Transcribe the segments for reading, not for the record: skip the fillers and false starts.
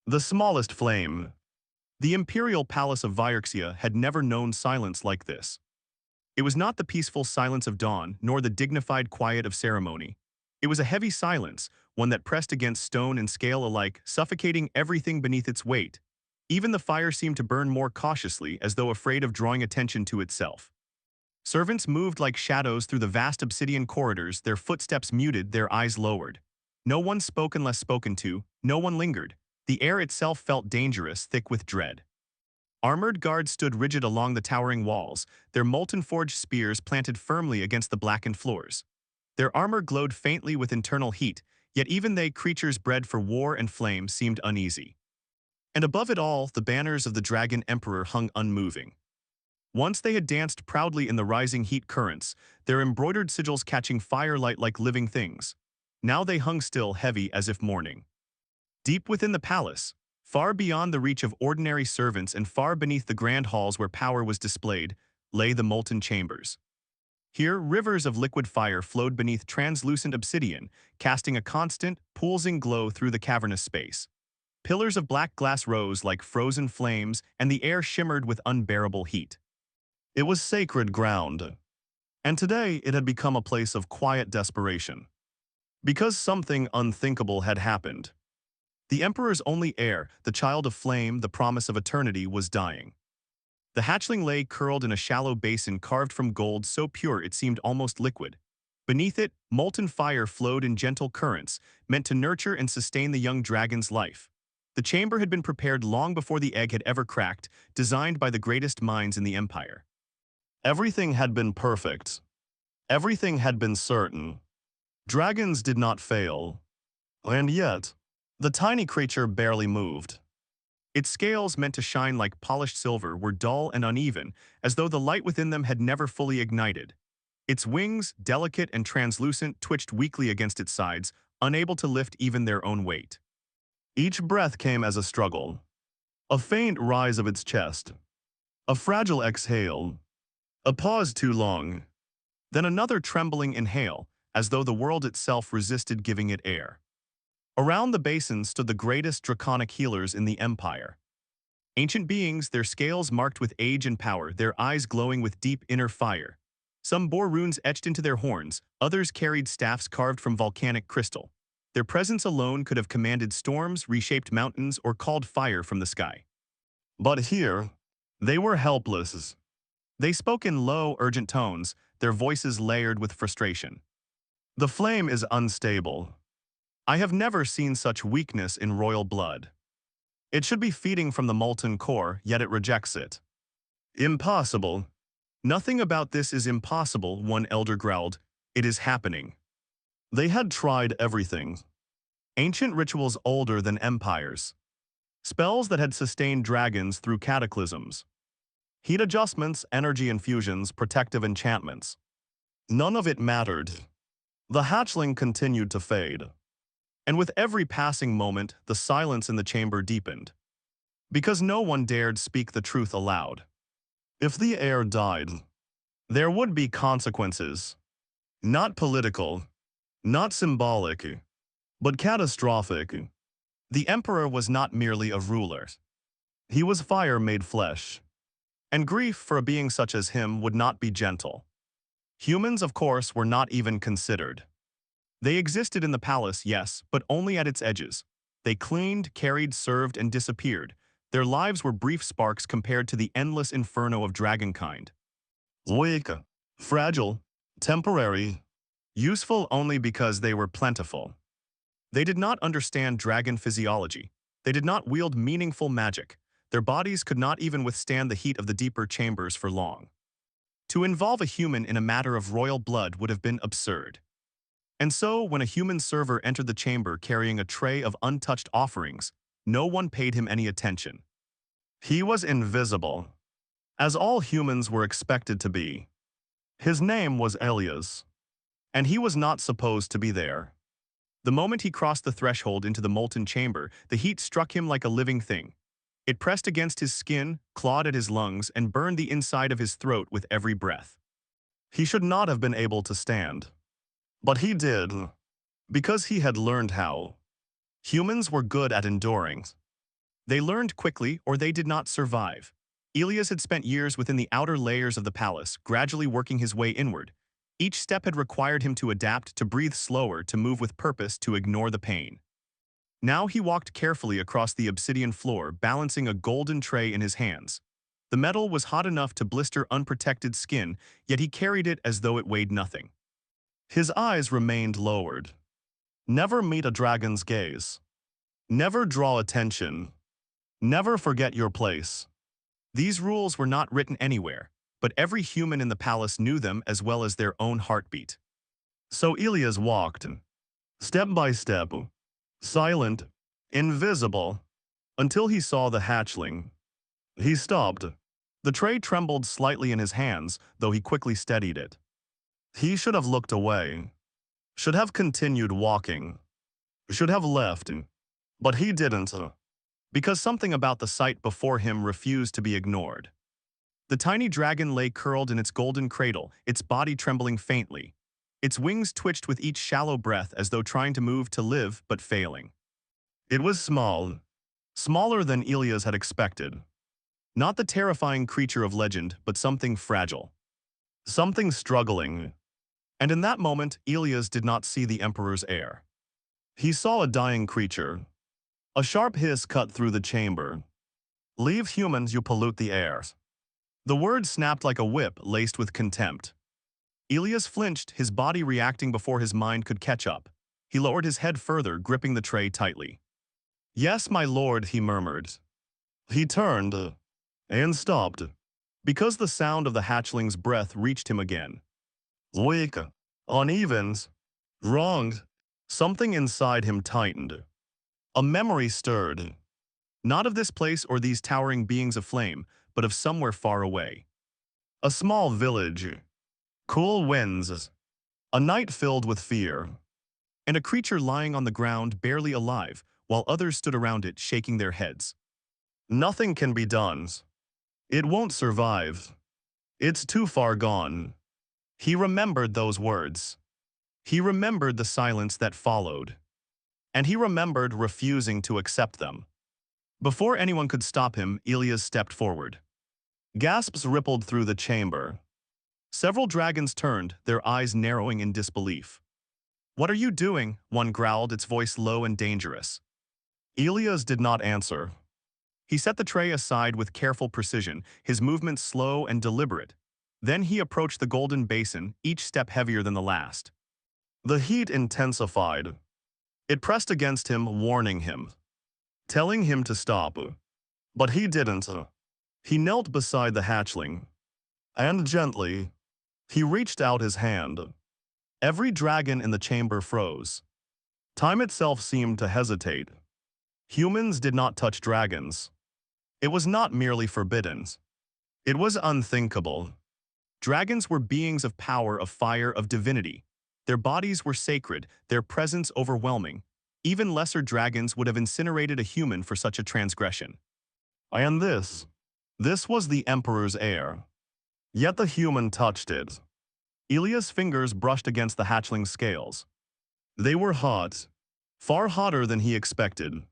The smallest flame. The imperial palace of Vyrexia had never known silence like this. It was not the peaceful silence of dawn, nor the dignified quiet of ceremony. It was a heavy silence, one that pressed against stone and scale alike, suffocating everything beneath its weight. Even the fire seemed to burn more cautiously, as though afraid of drawing attention to itself. Servants moved like shadows through the vast obsidian corridors, their footsteps muted, their eyes lowered. No one spoke unless spoken to, no one lingered. The air itself felt dangerous, thick with dread. Armored guards stood rigid along the towering walls, their molten-forged spears planted firmly against the blackened floors. Their armor glowed faintly with internal heat, yet even they, creatures bred for war and flame, seemed uneasy. And above it all, the banners of the Dragon Emperor hung unmoving. Once they had danced proudly in the rising heat currents, their embroidered sigils catching firelight like living things. Now they hung still, heavy as if mourning. Deep within the palace, far beyond the reach of ordinary servants and far beneath the grand halls where power was displayed, lay the molten chambers. Here, rivers of liquid fire flowed beneath translucent obsidian, casting a constant, pulsing glow through the cavernous space. Pillars of black glass rose like frozen flames, and the air shimmered with unbearable heat. It was sacred ground, and today it had become a place of quiet desperation. Because something unthinkable had happened. The Emperor's only heir, the child of flame, the promise of eternity, was dying. The hatchling lay curled in a shallow basin carved from gold so pure it seemed almost liquid. Beneath it, molten fire flowed in gentle currents, meant to nurture and sustain the young dragon's life. The chamber had been prepared long before the egg had ever cracked, designed by the greatest minds in the Empire. Everything had been perfect. Everything had been certain. Dragons did not fail. And yet, the tiny creature barely moved. Its scales, meant to shine like polished silver, were dull and uneven, as though the light within them had never fully ignited. Its wings, delicate and translucent, twitched weakly against its sides, unable to lift even their own weight. Each breath came as a struggle. A faint rise of its chest. A fragile exhale. A pause too long. Then another trembling inhale, as though the world itself resisted giving it air. Around the basin stood the greatest draconic healers in the Empire. Ancient beings, their scales marked with age and power, their eyes glowing with deep inner fire. Some bore runes etched into their horns, others carried staffs carved from volcanic crystal. Their presence alone could have commanded storms, reshaped mountains, or called fire from the sky. But here, they were helpless. They spoke in low, urgent tones, their voices layered with frustration. The flame is unstable. I have never seen such weakness in royal blood. It should be feeding from the molten core, yet it rejects it. Impossible. Nothing about this is impossible, one elder growled. It is happening. They had tried everything. Ancient rituals older than empires. Spells that had sustained dragons through cataclysms. Heat adjustments, energy infusions, protective enchantments. None of it mattered. The hatchling continued to fade. And with every passing moment, the silence in the chamber deepened. Because no one dared speak the truth aloud. If the heir died, there would be consequences. Not political, not symbolic, but catastrophic. The Emperor was not merely a ruler. He was fire made flesh. And grief for a being such as him would not be gentle. Humans, of course, were not even considered. They existed in the palace, yes, but only at its edges. They cleaned, carried, served, and disappeared. Their lives were brief sparks compared to the endless inferno of dragonkind. Weak, fragile, temporary, useful only because they were plentiful. They did not understand dragon physiology. They did not wield meaningful magic. Their bodies could not even withstand the heat of the deeper chambers for long. To involve a human in a matter of royal blood would have been absurd. And so, when a human server entered the chamber carrying a tray of untouched offerings, no one paid him any attention. He was invisible, as all humans were expected to be. His name was Elias, and he was not supposed to be there. The moment he crossed the threshold into the molten chamber, the heat struck him like a living thing. It pressed against his skin, clawed at his lungs, and burned the inside of his throat with every breath. He should not have been able to stand. But he did, because he had learned how. Humans were good at enduring. They learned quickly or they did not survive. Elias had spent years within the outer layers of the palace, gradually working his way inward. Each step had required him to adapt, to breathe slower, to move with purpose, to ignore the pain. Now he walked carefully across the obsidian floor, balancing a golden tray in his hands. The metal was hot enough to blister unprotected skin, yet he carried it as though it weighed nothing. His eyes remained lowered. Never meet a dragon's gaze. Never draw attention. Never forget your place. These rules were not written anywhere, but every human in the palace knew them as well as their own heartbeat. So Elias walked, step by step, silent, invisible, until he saw the hatchling. He stopped. The tray trembled slightly in his hands, though he quickly steadied it. He should have looked away, should have continued walking, should have left, but he didn't, because something about the sight before him refused to be ignored. The tiny dragon lay curled in its golden cradle, its body trembling faintly. Its wings twitched with each shallow breath as though trying to move to live but failing. It was small, smaller than Elias had expected. Not the terrifying creature of legend, but something fragile. Something struggling. And in that moment, Elias did not see the Emperor's heir. He saw a dying creature. A sharp hiss cut through the chamber. "Leave humans, you pollute the air." The word snapped like a whip, laced with contempt. Elias flinched, his body reacting before his mind could catch up. He lowered his head further, gripping the tray tightly. "Yes, my lord," he murmured. He turned and stopped, because the sound of the hatchling's breath reached him again. Weak, uneven, wronged. Something inside him tightened. A memory stirred. Not of this place or these towering beings of flame, but of somewhere far away. A small village. Cool winds. A night filled with fear. And a creature lying on the ground, barely alive, while others stood around it, shaking their heads. Nothing can be done. It won't survive. It's too far gone. He remembered those words. He remembered the silence that followed. And he remembered refusing to accept them. Before anyone could stop him, Elias stepped forward. Gasps rippled through the chamber. Several dragons turned, their eyes narrowing in disbelief. "What are you doing?" one growled, its voice low and dangerous. Elias did not answer. He set the tray aside with careful precision, his movements slow and deliberate. Then he approached the golden basin, each step heavier than the last. The heat intensified. It pressed against him, warning him, telling him to stop. But he didn't. He knelt beside the hatchling. And gently, he reached out his hand. Every dragon in the chamber froze. Time itself seemed to hesitate. Humans did not touch dragons. It was not merely forbidden. It was unthinkable. Dragons were beings of power, of fire, of divinity. Their bodies were sacred, their presence overwhelming. Even lesser dragons would have incinerated a human for such a transgression. And this was the Emperor's heir. Yet the human touched it. Elias' fingers brushed against the hatchling's scales. They were hot, far hotter than he expected.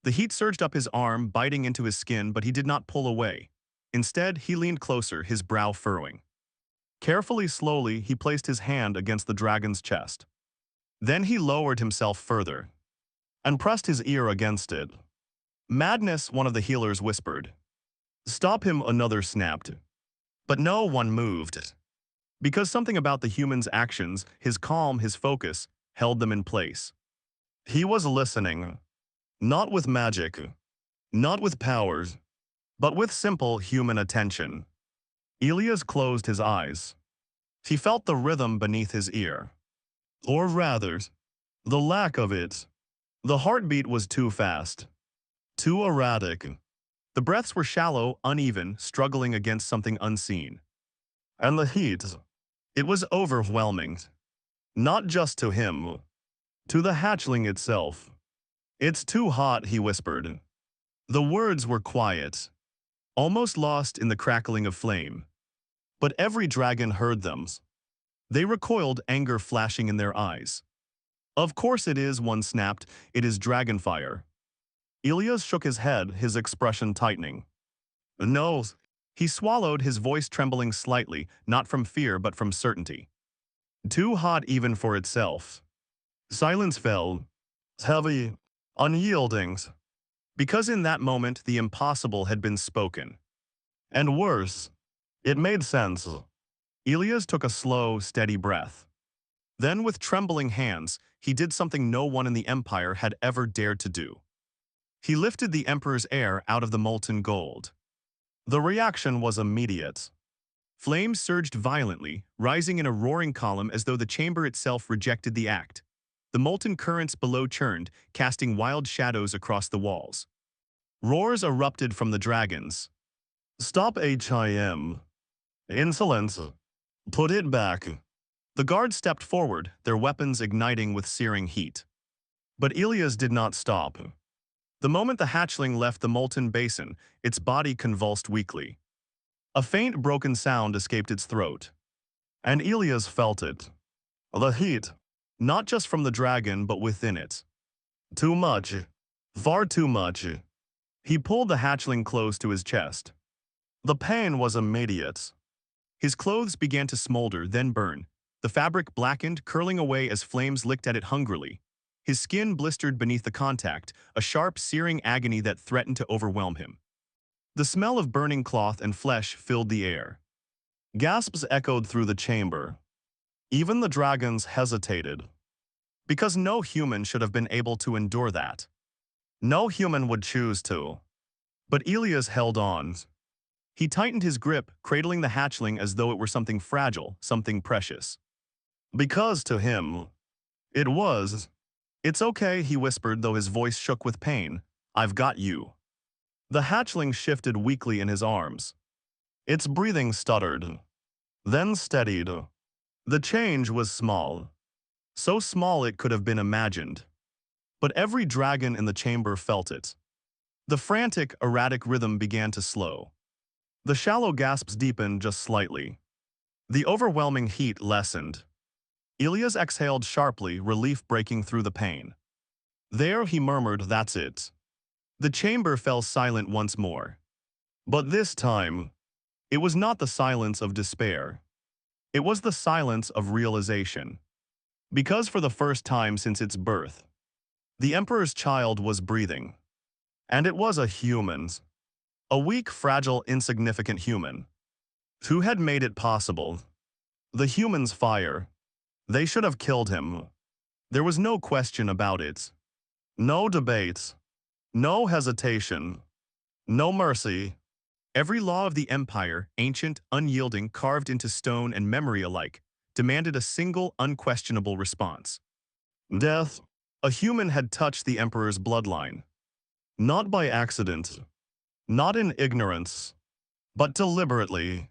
The heat surged up his arm, biting into his skin, but he did not pull away. Instead, he leaned closer, his brow furrowing. Carefully, slowly, he placed his hand against the dragon's chest. Then he lowered himself further and pressed his ear against it. "Madness," one of the healers whispered. "Stop him," another snapped. But no one moved. Because something about the human's actions, his calm, his focus, held them in place. He was listening. Not with magic, not with powers, but with simple human attention. Elias closed his eyes. He felt the rhythm beneath his ear. Or rather, the lack of it. The heartbeat was too fast, too erratic. The breaths were shallow, uneven, struggling against something unseen. And the heat, it was overwhelming. Not just to him, to the hatchling itself. "It's too hot," he whispered. The words were quiet, almost lost in the crackling of flame. But every dragon heard them. They recoiled, anger flashing in their eyes. "Of course it is," one snapped. "It is dragon fire." Elias shook his head, his expression tightening. No. He swallowed, his voice trembling slightly, not from fear but from certainty. Too hot even for itself. Silence fell. Heavy. Unyielding. Because in that moment the impossible had been spoken. And worse. It made sense. Elias took a slow, steady breath. Then with trembling hands, he did something no one in the Empire had ever dared to do. He lifted the Emperor's heir out of the molten gold. The reaction was immediate. Flames surged violently, rising in a roaring column as though the chamber itself rejected the act. The molten currents below churned, casting wild shadows across the walls. Roars erupted from the dragons. Stop HIM. Insolence. Put it back. The guards stepped forward, their weapons igniting with searing heat. But Elias did not stop. The moment the hatchling left the molten basin, its body convulsed weakly. A faint broken sound escaped its throat. And Elias felt it. The heat. Not just from the dragon but within it. Too much. Far too much. He pulled the hatchling close to his chest. The pain was immediate. His clothes began to smolder, then burn. The fabric blackened, curling away as flames licked at it hungrily. His skin blistered beneath the contact, a sharp, searing agony that threatened to overwhelm him. The smell of burning cloth and flesh filled the air. Gasps echoed through the chamber. Even the dragons hesitated. Because no human should have been able to endure that. No human would choose to. But Elias held on. He tightened his grip, cradling the hatchling as though it were something fragile, something precious. Because to him, it was. It's okay, he whispered, though his voice shook with pain. I've got you. The hatchling shifted weakly in his arms. Its breathing stuttered, then steadied. The change was small. So small it could have been imagined. But every dragon in the chamber felt it. The frantic, erratic rhythm began to slow. The shallow gasps deepened just slightly. The overwhelming heat lessened. Elias exhaled sharply, relief breaking through the pain. There, he murmured, that's it. The chamber fell silent once more. But this time, it was not the silence of despair. It was the silence of realization. Because for the first time since its birth, the Emperor's child was breathing. And it was a human. A weak, fragile, insignificant human. Who had made it possible? The human's fire. They should have killed him. There was no question about it. No debate. No hesitation. No mercy. Every law of the Empire, ancient, unyielding, carved into stone and memory alike, demanded a single, unquestionable response. Death. A human had touched the Emperor's bloodline. Not by accident. Not in ignorance. But deliberately.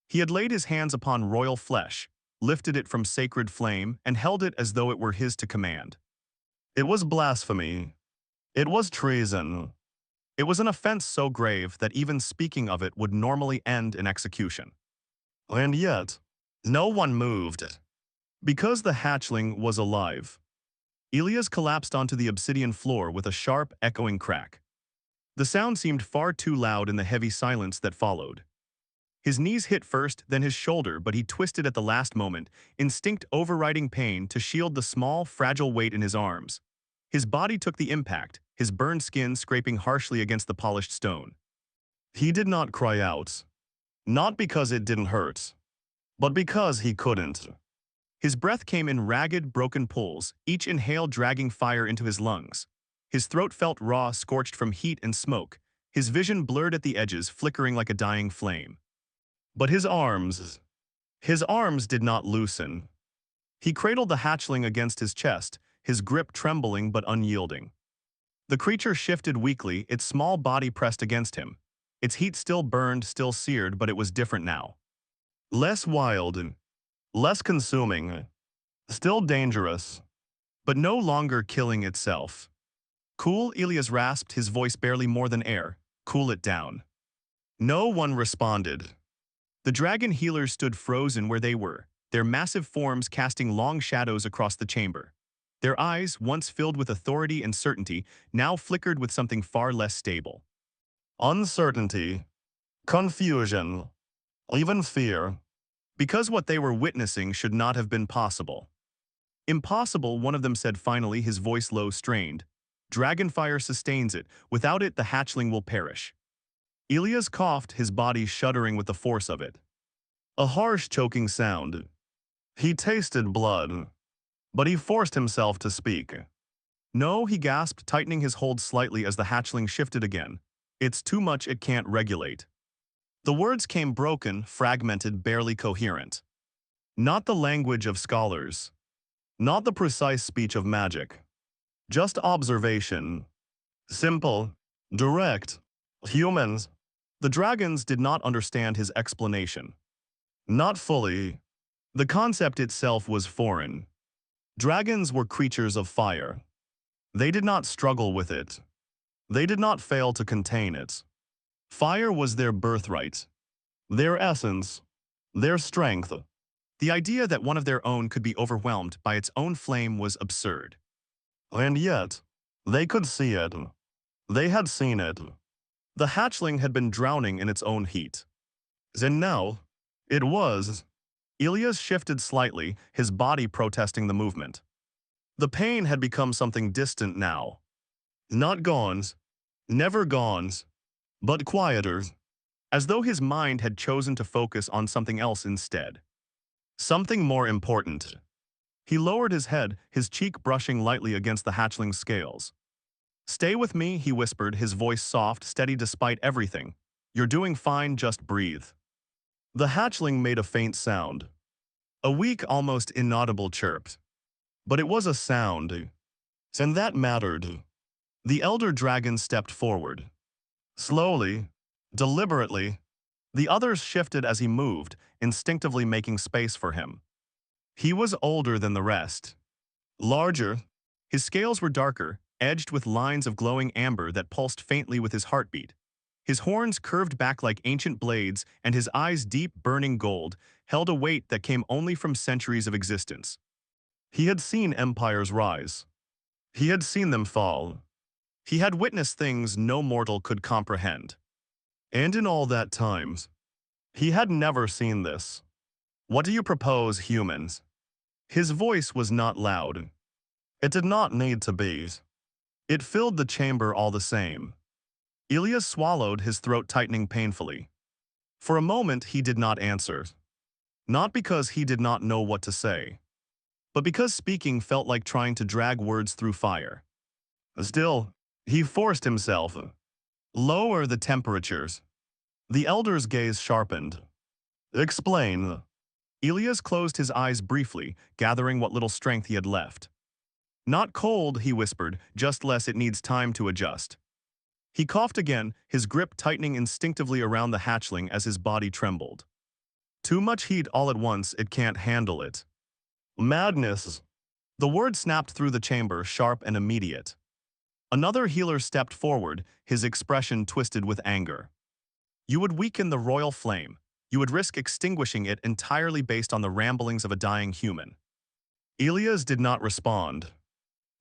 He had laid his hands upon royal flesh, lifted it from sacred flame, and held it as though it were his to command. It was blasphemy. It was treason. It was an offense so grave that even speaking of it would normally end in execution. And yet, no one moved. Because the hatchling was alive. Elias collapsed onto the obsidian floor with a sharp, echoing crack. The sound seemed far too loud in the heavy silence that followed. His knees hit first, then his shoulder, but he twisted at the last moment, instinct overriding pain to shield the small, fragile weight in his arms. His body took the impact, his burned skin scraping harshly against the polished stone. He did not cry out. Not because it didn't hurt, but because he couldn't. His breath came in ragged, broken pulls, each inhale dragging fire into his lungs. His throat felt raw, scorched from heat and smoke, his vision blurred at the edges, flickering like a dying flame. But his arms did not loosen. He cradled the hatchling against his chest, his grip trembling but unyielding. The creature shifted weakly, its small body pressed against him. Its heat still burned, still seared, but it was different now. Less wild, less consuming, still dangerous, but no longer killing itself. Cool, Elias rasped, his voice barely more than air. Cool it down. No one responded. The dragon healers stood frozen where they were, their massive forms casting long shadows across the chamber. Their eyes, once filled with authority and certainty, now flickered with something far less stable. Uncertainty, confusion, even fear. Because what they were witnessing should not have been possible. Impossible, one of them said finally, his voice low, strained. Dragonfire sustains it. Without it, the hatchling will perish. Elias coughed, his body shuddering with the force of it. A harsh, choking sound. He tasted blood, but he forced himself to speak. No, he gasped, tightening his hold slightly as the hatchling shifted again. It's too much, it can't regulate. The words came broken, fragmented, barely coherent. Not the language of scholars. Not the precise speech of magic. Just observation. Simple. Direct. Humans. The dragons did not understand his explanation. Not fully. The concept itself was foreign. Dragons were creatures of fire. They did not struggle with it. They did not fail to contain it. Fire was their birthright, their essence, their strength. The idea that one of their own could be overwhelmed by its own flame was absurd. And yet, they could see it. They had seen it. The hatchling had been drowning in its own heat. And now, it was. Elias shifted slightly, his body protesting the movement. The pain had become something distant now. Not gone, never gone, but quieter, as though his mind had chosen to focus on something else instead. Something more important. He lowered his head, his cheek brushing lightly against the hatchling's scales. Stay with me, he whispered, his voice soft, steady despite everything. You're doing fine, just breathe. The hatchling made a faint sound. A weak, almost inaudible chirp. But it was a sound. And that mattered. The elder dragon stepped forward. Slowly, deliberately, the others shifted as he moved, instinctively making space for him. He was older than the rest. Larger, his scales were darker, edged with lines of glowing amber that pulsed faintly with his heartbeat. His horns curved back like ancient blades, and his eyes, deep, burning gold, held a weight that came only from centuries of existence. He had seen empires rise. He had seen them fall. He had witnessed things no mortal could comprehend. And in all that time, he had never seen this. What do you propose, humans? His voice was not loud. It did not need to be. It filled the chamber all the same. Elias swallowed, his throat tightening painfully. For a moment, he did not answer. Not because he did not know what to say, but because speaking felt like trying to drag words through fire. Still, he forced himself. Lower the temperatures. The elder's gaze sharpened. Explain. Elias closed his eyes briefly, gathering what little strength he had left. Not cold, he whispered, just less, it needs time to adjust. He coughed again, his grip tightening instinctively around the hatchling as his body trembled. Too much heat all at once, it can't handle it. Madness. The word snapped through the chamber, sharp and immediate. Another healer stepped forward, his expression twisted with anger. You would weaken the royal flame. You would risk extinguishing it entirely based on the ramblings of a dying human. Elias did not respond.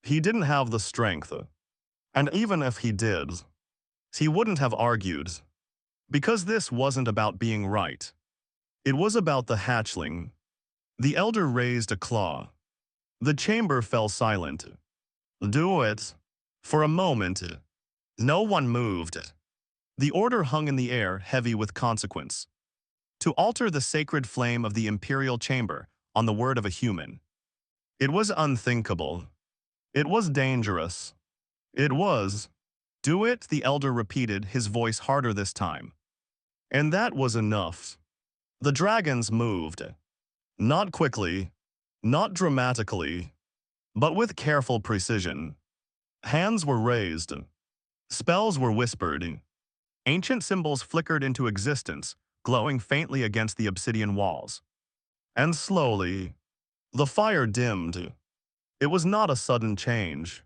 He didn't have the strength. And even if he did, he wouldn't have argued. Because this wasn't about being right. It was about the hatchling. The elder raised a claw. The chamber fell silent. Do it. For a moment, no one moved. The order hung in the air, heavy with consequence. To alter the sacred flame of the imperial chamber, on the word of a human. It was unthinkable. It was dangerous. It was. Do it, the elder repeated, his voice harder this time. And that was enough. The dragons moved. Not quickly, not dramatically, but with careful precision. Hands were raised. Spells were whispered. Ancient symbols flickered into existence, glowing faintly against the obsidian walls. And slowly, the fire dimmed. It was not a sudden change.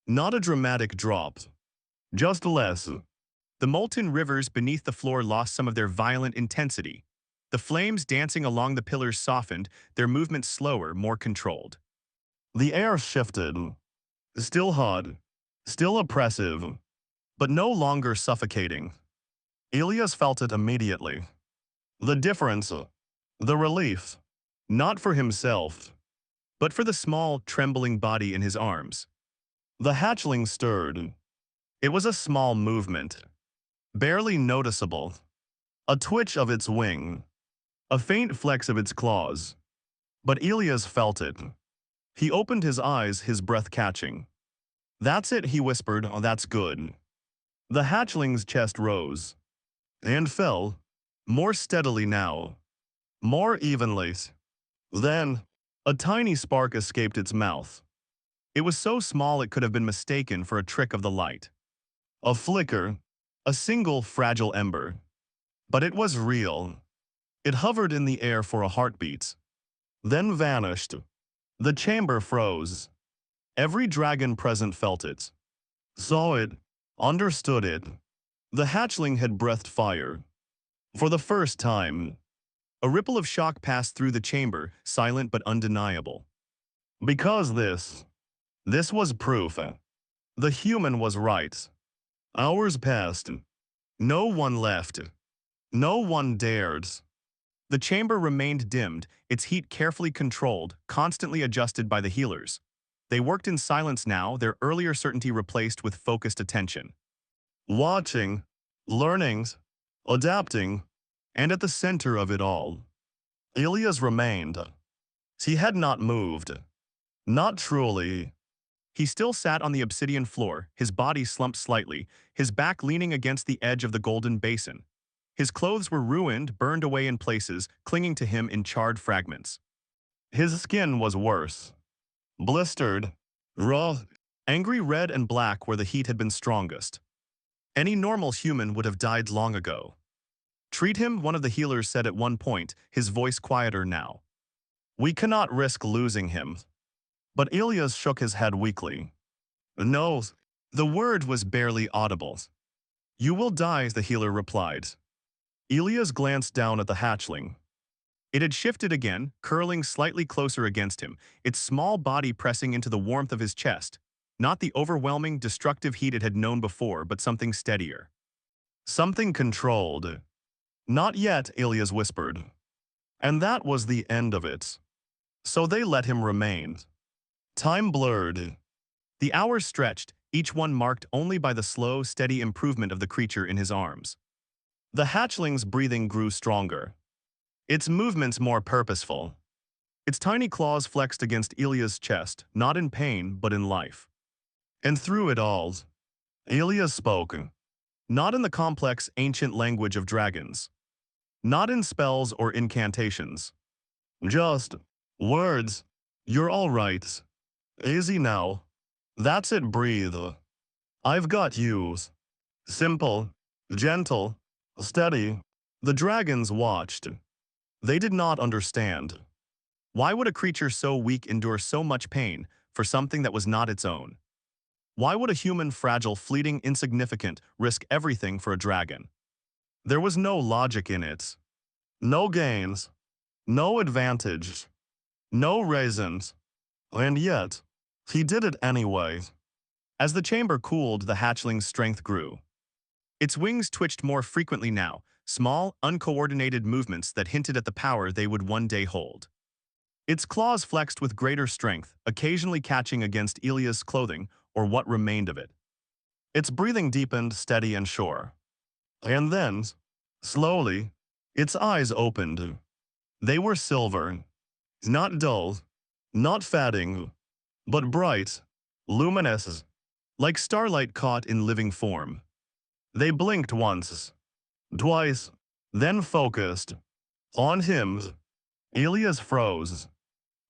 Not a dramatic drop. Just less. The molten rivers beneath the floor lost some of their violent intensity. The flames dancing along the pillars softened, their movements slower, more controlled. The air shifted. Still hot, still oppressive, but no longer suffocating. Elias felt it immediately. The difference, the relief, not for himself, but for the small, trembling body in his arms. The hatchling stirred. It was a small movement, barely noticeable. A twitch of its wing, a faint flex of its claws. But Elias felt it. He opened his eyes, his breath catching. "That's it," he whispered. "Oh, that's good." The hatchling's chest rose and fell, more steadily now, more evenly. Then, a tiny spark escaped its mouth. It was so small it could have been mistaken for a trick of the light. A flicker, a single fragile ember. But it was real. It hovered in the air for a heartbeat, then vanished. The chamber froze. Every dragon present felt it, saw it, understood it. The hatchling had breathed fire. For the first time, a ripple of shock passed through the chamber, silent but undeniable. Because this was proof. The human was right. Hours passed. No one left. No one dared. The chamber remained dimmed, its heat carefully controlled, constantly adjusted by the healers. They worked in silence now, their earlier certainty replaced with focused attention. Watching, learning, adapting, and at the center of it all, Elias remained. He had not moved. Not truly. He still sat on the obsidian floor, his body slumped slightly, his back leaning against the edge of the golden basin. His clothes were ruined, burned away in places, clinging to him in charred fragments. His skin was worse. Blistered, raw, angry red and black where the heat had been strongest. Any normal human would have died long ago. "Treat him," one of the healers said at one point, his voice quieter now. "We cannot risk losing him." But Elias shook his head weakly. "No." The word was barely audible. "You will die," the healer replied. Elias glanced down at the hatchling. It had shifted again, curling slightly closer against him, its small body pressing into the warmth of his chest. Not the overwhelming, destructive heat it had known before, but something steadier. Something controlled. "Not yet," Elias whispered. And that was the end of it. So they let him remain. Time blurred. The hours stretched, each one marked only by the slow, steady improvement of the creature in his arms. The hatchling's breathing grew stronger. Its movements more purposeful. Its tiny claws flexed against Elias' chest, not in pain, but in life. And through it all, Elias spoke. Not in the complex, ancient language of dragons. Not in spells or incantations. Just words. "You're all right. Easy now. That's it, breathe. I've got you." Simple, gentle, steady. The dragons watched. They did not understand. Why would a creature so weak endure so much pain for something that was not its own? Why would a human, fragile, fleeting, insignificant, risk everything for a dragon? There was no logic in it. No gains. No advantage. No reasons. And yet, he did it anyway. As the chamber cooled, the hatchling's strength grew. Its wings twitched more frequently now, small, uncoordinated movements that hinted at the power they would one day hold. Its claws flexed with greater strength, occasionally catching against Elias' clothing or what remained of it. Its breathing deepened, steady and sure. And then, slowly, its eyes opened. They were silver, not dull, not fading, but bright, luminous, like starlight caught in living form. They blinked once, twice, then focused. On him, Elias froze.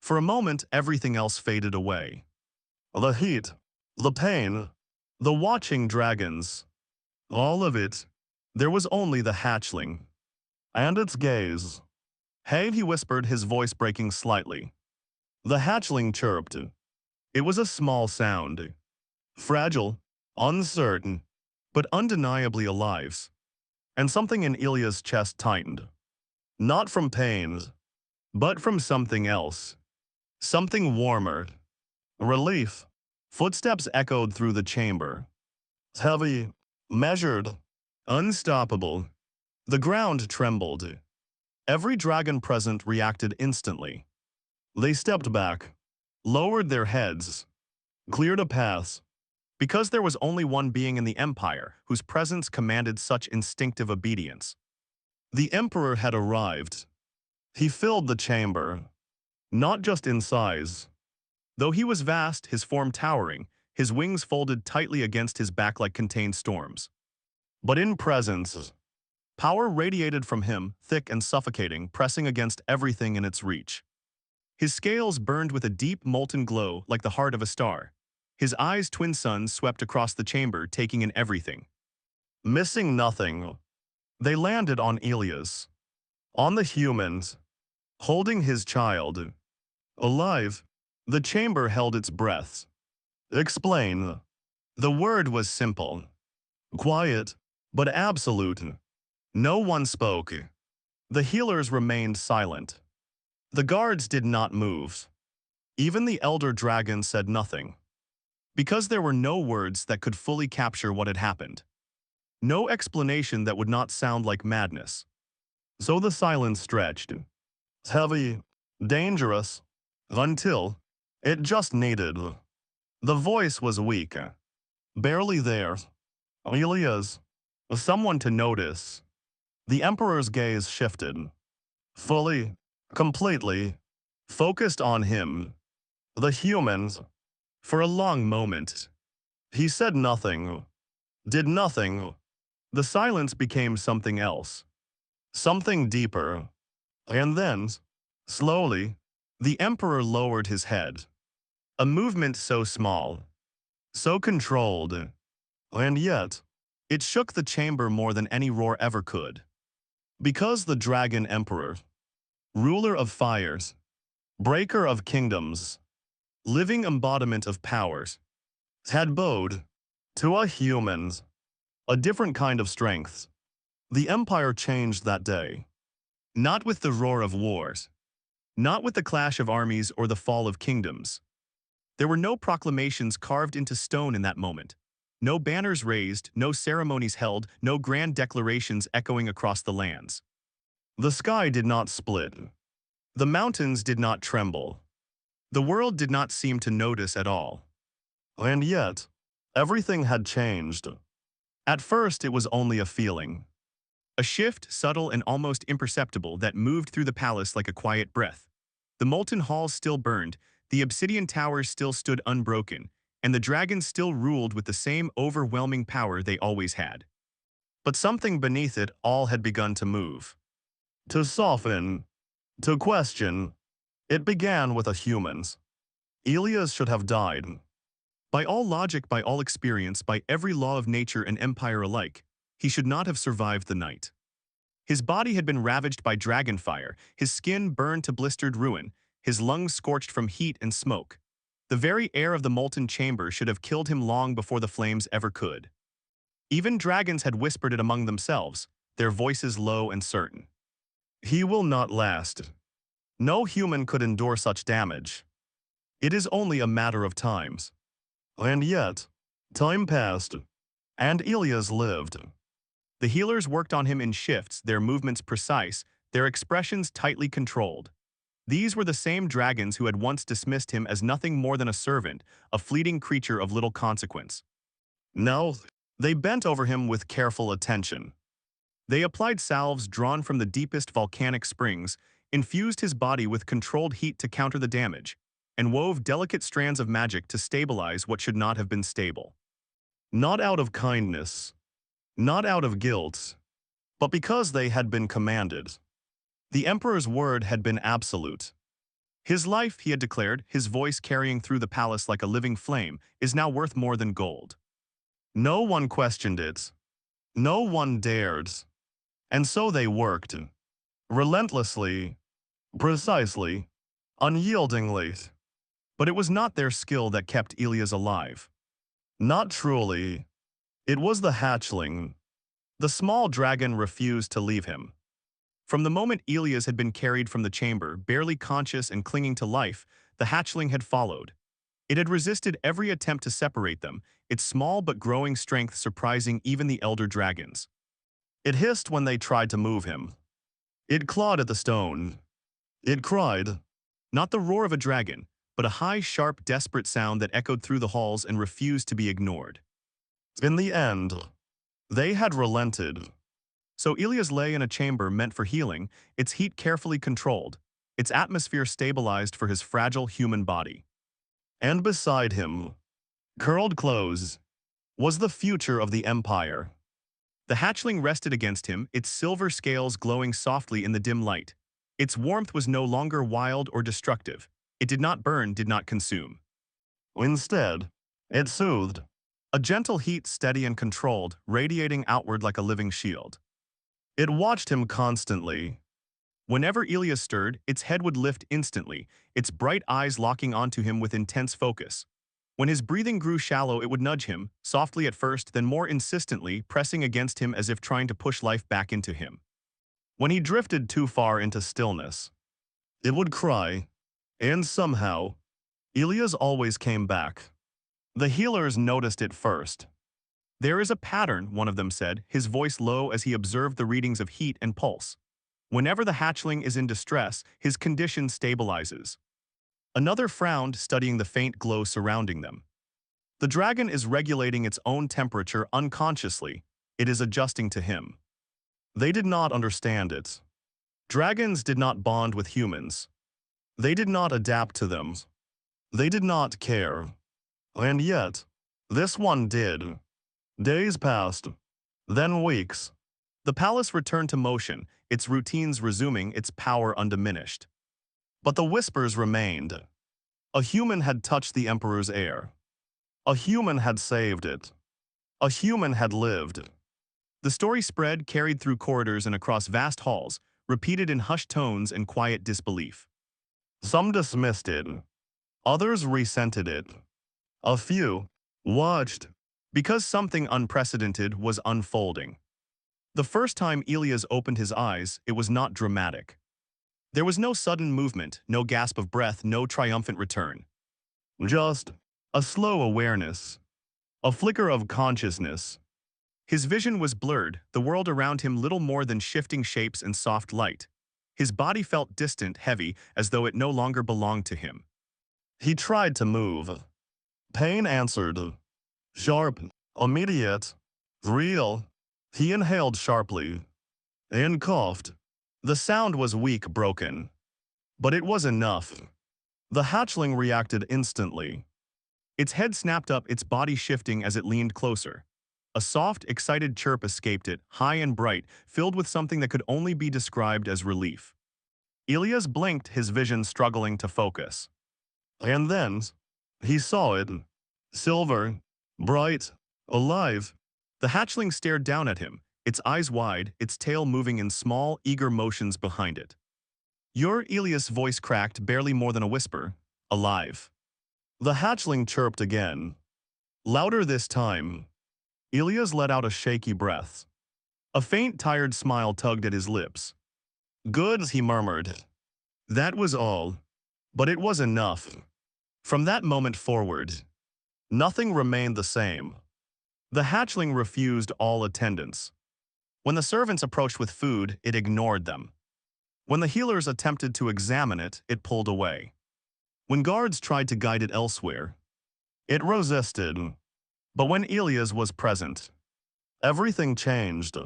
For a moment, everything else faded away. The heat, the pain, the watching dragons. All of it. There was only the hatchling. And its gaze. "Hey," he whispered, his voice breaking slightly. The hatchling chirped. It was a small sound. Fragile, uncertain, but undeniably alive. And something in Elias' chest tightened. Not from pain, but from something else. Something warmer. Relief. Footsteps echoed through the chamber. Heavy, measured, unstoppable. The ground trembled. Every dragon present reacted instantly. They stepped back, lowered their heads, cleared a path. Because there was only one being in the Empire whose presence commanded such instinctive obedience. The Emperor had arrived. He filled the chamber, not just in size. Though he was vast, his form towering, his wings folded tightly against his back like contained storms. But in presence, power radiated from him, thick and suffocating, pressing against everything in its reach. His scales burned with a deep molten glow like the heart of a star. His eyes, twin suns, swept across the chamber, taking in everything. Missing nothing, they landed on Elias, on the humans, holding his child. Alive, the chamber held its breath. Explain. The word was simple. Quiet, but absolute. No one spoke. The healers remained silent. The guards did not move. Even the elder dragon said nothing. Because there were no words that could fully capture what had happened. No explanation that would not sound like madness. So the silence stretched. Heavy, dangerous, until it just needed. The voice was weak, barely there. Elias, someone to notice. The Emperor's gaze shifted. Fully, completely, focused on him. The humans. For a long moment. He said nothing. Did nothing. The silence became something else. Something deeper. And then, slowly, the Emperor lowered his head. A movement so small, so controlled, and yet, it shook the chamber more than any roar ever could. Because the Dragon Emperor, ruler of fires, breaker of kingdoms, living embodiment of powers, had bowed to a human's, a different kind of strength. The Empire changed that day. Not with the roar of wars, not with the clash of armies or the fall of kingdoms. There were no proclamations carved into stone in that moment. No banners raised, no ceremonies held, no grand declarations echoing across the lands. The sky did not split. The mountains did not tremble. The world did not seem to notice at all. And yet, everything had changed. At first, it was only a feeling. A shift, subtle and almost imperceptible, that moved through the palace like a quiet breath. The molten halls still burned, the obsidian towers still stood unbroken, and the dragons still ruled with the same overwhelming power they always had. But something beneath it all had begun to move. To soften. To question. It began with a human's. Elias should have died. By all logic, by all experience, by every law of nature and empire alike, he should not have survived the night. His body had been ravaged by dragon fire, his skin burned to blistered ruin, his lungs scorched from heat and smoke. The very air of the molten chamber should have killed him long before the flames ever could. Even dragons had whispered it among themselves, their voices low and certain. He will not last. No human could endure such damage. It is only a matter of times. And yet, time passed, and Elias lived. The healers worked on him in shifts, their movements precise, their expressions tightly controlled. These were the same dragons who had once dismissed him as nothing more than a servant, a fleeting creature of little consequence. Now, they bent over him with careful attention. They applied salves drawn from the deepest volcanic springs, infused his body with controlled heat to counter the damage, and wove delicate strands of magic to stabilize what should not have been stable. Not out of kindness, not out of guilt, but because they had been commanded. The Emperor's word had been absolute. His life, he had declared, his voice carrying through the palace like a living flame, is now worth more than gold. No one questioned it. No one dared. And so they worked. Relentlessly, precisely, unyieldingly. But it was not their skill that kept Elias alive. Not truly. It was the hatchling. The small dragon refused to leave him. From the moment Elias had been carried from the chamber, barely conscious and clinging to life, the hatchling had followed. It had resisted every attempt to separate them, its small but growing strength surprising even the elder dragons. It hissed when they tried to move him. It clawed at the stone. It cried. Not the roar of a dragon, but a high, sharp, desperate sound that echoed through the halls and refused to be ignored. In the end, they had relented. So Ilias lay in a chamber meant for healing, its heat carefully controlled, its atmosphere stabilized for his fragile human body. And beside him, curled close, was the future of the Empire. The hatchling rested against him, its silver scales glowing softly in the dim light. Its warmth was no longer wild or destructive. It did not burn, did not consume. Instead, it soothed. A gentle heat, steady and controlled, radiating outward like a living shield. It watched him constantly. Whenever Ilias stirred, its head would lift instantly, its bright eyes locking onto him with intense focus. When his breathing grew shallow, it would nudge him, softly at first, then more insistently, pressing against him as if trying to push life back into him. When he drifted too far into stillness, it would cry, and somehow, Ilias always came back. The healers noticed it first. There is a pattern, one of them said, his voice low as he observed the readings of heat and pulse. Whenever the hatchling is in distress, his condition stabilizes. Another frowned, studying the faint glow surrounding them. The dragon is regulating its own temperature unconsciously. It is adjusting to him. They did not understand it. Dragons did not bond with humans. They did not adapt to them. They did not care. And yet, this one did. Days passed. Then weeks. The palace returned to motion, its routines resuming, its power undiminished. But the whispers remained. A human had touched the Emperor's heir. A human had saved it. A human had lived. The story spread, carried through corridors and across vast halls, repeated in hushed tones and quiet disbelief. Some dismissed it. Others resented it. A few watched because something unprecedented was unfolding. The first time Ilias opened his eyes, it was not dramatic. There was no sudden movement, no gasp of breath, no triumphant return. Just a slow awareness, a flicker of consciousness. His vision was blurred, the world around him little more than shifting shapes and soft light. His body felt distant, heavy, as though it no longer belonged to him. He tried to move. Pain answered. Sharp, immediate, real. He inhaled sharply and coughed. The sound was weak, broken. But it was enough. The hatchling reacted instantly. Its head snapped up, its body shifting as it leaned closer. A soft, excited chirp escaped it, high and bright, filled with something that could only be described as relief. Ilias blinked, his vision struggling to focus. And then, he saw it. Silver, bright, alive. The hatchling stared down at him, its eyes wide, its tail moving in small, eager motions behind it. Your Ilias' voice cracked, barely more than a whisper. Alive. The hatchling chirped again. Louder this time. Ilias let out a shaky breath. A faint, tired smile tugged at his lips. Good, he murmured. That was all. But it was enough. From that moment forward, nothing remained the same. The hatchling refused all attendance. When the servants approached with food, it ignored them. When the healers attempted to examine it, it pulled away. When guards tried to guide it elsewhere, it resisted. But when Ilias was present, everything changed.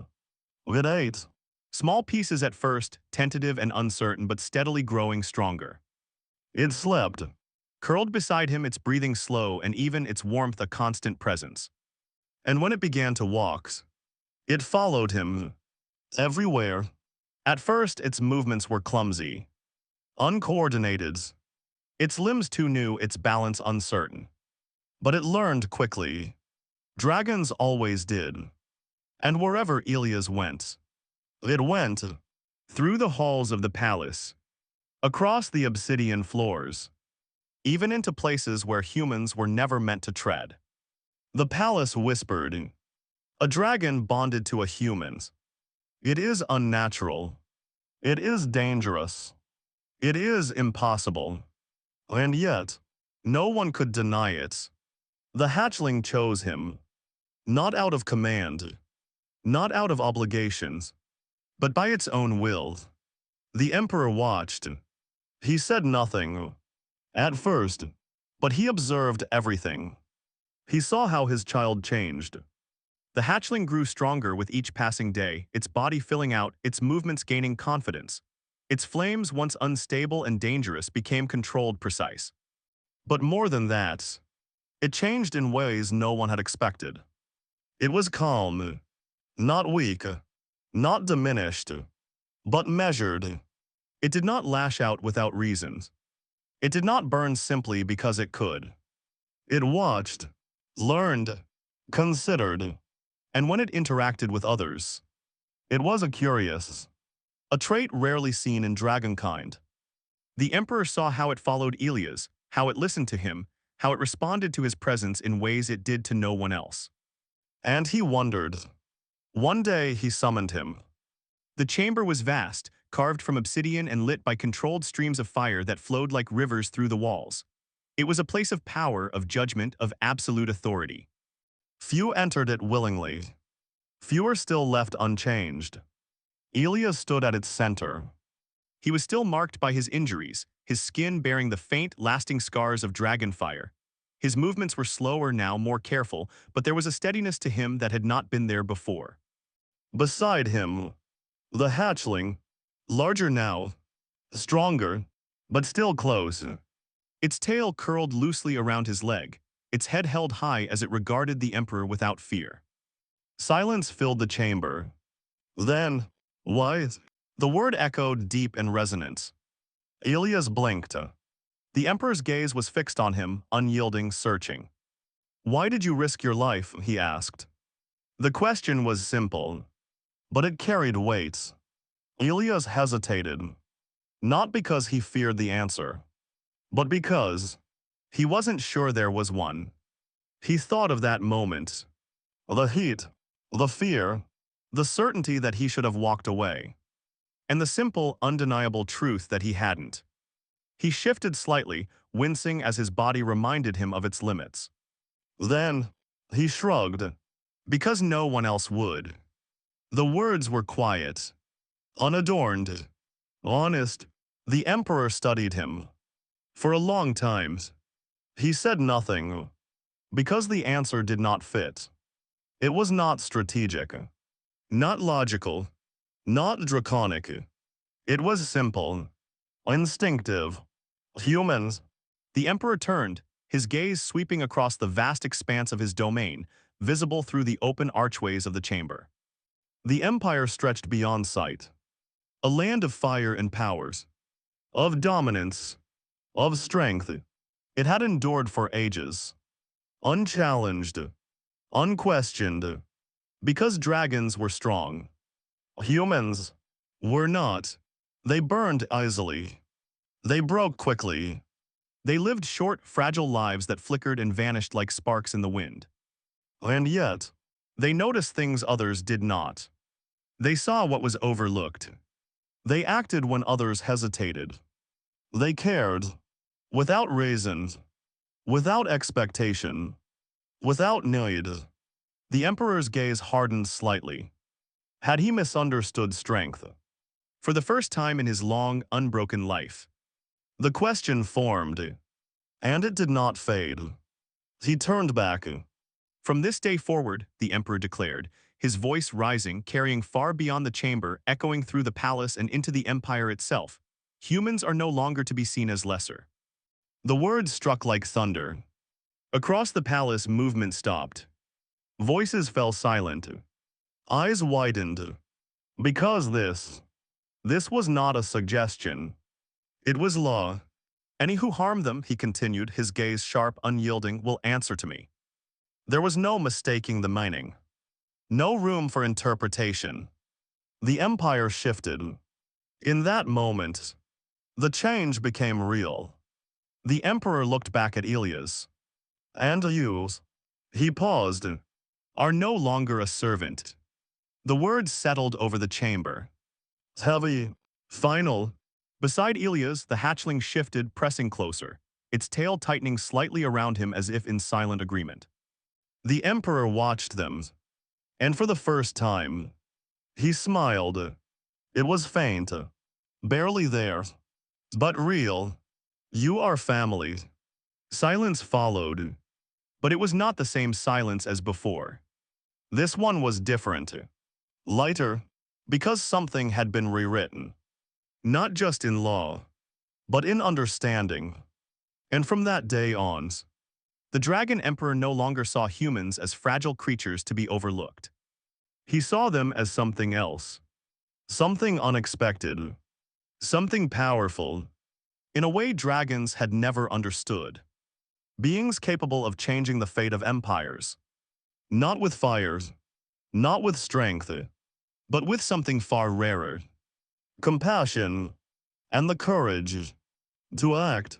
It ate. Small pieces at first, tentative and uncertain, but steadily growing stronger. It slept. Curled beside him, its breathing slow and even, its warmth a constant presence. And when it began to walk, it followed him. Everywhere. At first, its movements were clumsy. Uncoordinated. Its limbs too new, its balance uncertain. But it learned quickly. Dragons always did. And wherever Ilias went, it went. Through the halls of the palace. Across the obsidian floors. Even into places where humans were never meant to tread. The palace whispered. A dragon bonded to a human. It is unnatural. It is dangerous. It is impossible. And yet, No one could deny it. The hatchling chose him, not out of command, not out of obligations, but by its own will. The Emperor watched. He said nothing, at first, but he observed everything. He saw how his child changed. The hatchling grew stronger with each passing day, its body filling out, its movements gaining confidence. Its flames, once unstable and dangerous, became controlled, precise. But more than that, it changed in ways no one had expected. It was calm, not weak, not diminished, but measured. It did not lash out without reasons. It did not burn simply because it could. It watched, learned, considered, and when it interacted with others, it was a curious, a trait rarely seen in dragonkind. The Emperor saw how it followed Elias, how it listened to him, how it responded to his presence in ways it did to no one else. And he wondered. One day he summoned him. The chamber was vast, carved from obsidian and lit by controlled streams of fire that flowed like rivers through the walls. It was a place of power, of judgment, of absolute authority. Few entered it willingly. Fewer still left unchanged. Elias stood at its center. He was still marked by his injuries, his skin bearing the faint, lasting scars of dragon fire. His movements were slower now, more careful, but there was a steadiness to him that had not been there before. Beside him, the hatchling, larger now, stronger, but still close. Its tail curled loosely around his leg, its head held high as it regarded the Emperor without fear. Silence filled the chamber. Then, why? The word echoed deep and resonant. Elias blinked. The Emperor's gaze was fixed on him, unyielding, searching. Why did you risk your life? He asked. The question was simple, but it carried weight. Elias hesitated, not because he feared the answer, but because he wasn't sure there was one. He thought of that moment. The heat, the fear, the certainty that he should have walked away, and the simple, undeniable truth that he hadn't. He shifted slightly, wincing as his body reminded him of its limits. Then, he shrugged, because no one else would. The words were quiet, unadorned, honest. The Emperor studied him. For a long time, he said nothing, because the answer did not fit. It was not strategic, not logical, not draconic. It was simple, instinctive. Humans. The Emperor turned, his gaze sweeping across the vast expanse of his domain, visible through the open archways of the chamber. The Empire stretched beyond sight. A land of fire and powers, of dominance, of strength. It had endured for ages, unchallenged, unquestioned, because dragons were strong. Humans were not. They burned easily. They broke quickly. They lived short, fragile lives that flickered and vanished like sparks in the wind. And yet, they noticed things others did not. They saw what was overlooked. They acted when others hesitated. They cared, without reason, without expectation, without need. The Emperor's gaze hardened slightly. Had he misunderstood strength? For the first time in his long, unbroken life, the question formed, and it did not fade. He turned back. From this day forward, the Emperor declared, his voice rising, carrying far beyond the chamber, echoing through the palace and into the Empire itself, humans are no longer to be seen as lesser. The words struck like thunder. Across the palace, movement stopped. Voices fell silent. Eyes widened. Because this was not a suggestion. It was law. Any who harm them, he continued, his gaze sharp, unyielding, will answer to me. There was no mistaking the meaning. No room for interpretation. The Empire shifted. In that moment, the change became real. The Emperor looked back at Elias. And you, he paused, are no longer a servant. The words settled over the chamber. Heavy, final. Beside Elias, the hatchling shifted, pressing closer. its tail tightening slightly around him as if in silent agreement. The Emperor watched them, and for the first time, he smiled. It was faint, barely there, but real. You are family. Silence followed, but it was not the same silence as before. This one was different, lighter, because something had been rewritten. Not just in law, but in understanding. And from that day on, the Dragon Emperor no longer saw humans as fragile creatures to be overlooked. He saw them as something else, something unexpected, something powerful, in a way dragons had never understood. Beings capable of changing the fate of empires. Not with fire, not with strength, but with something far rarer. Compassion and the courage to act.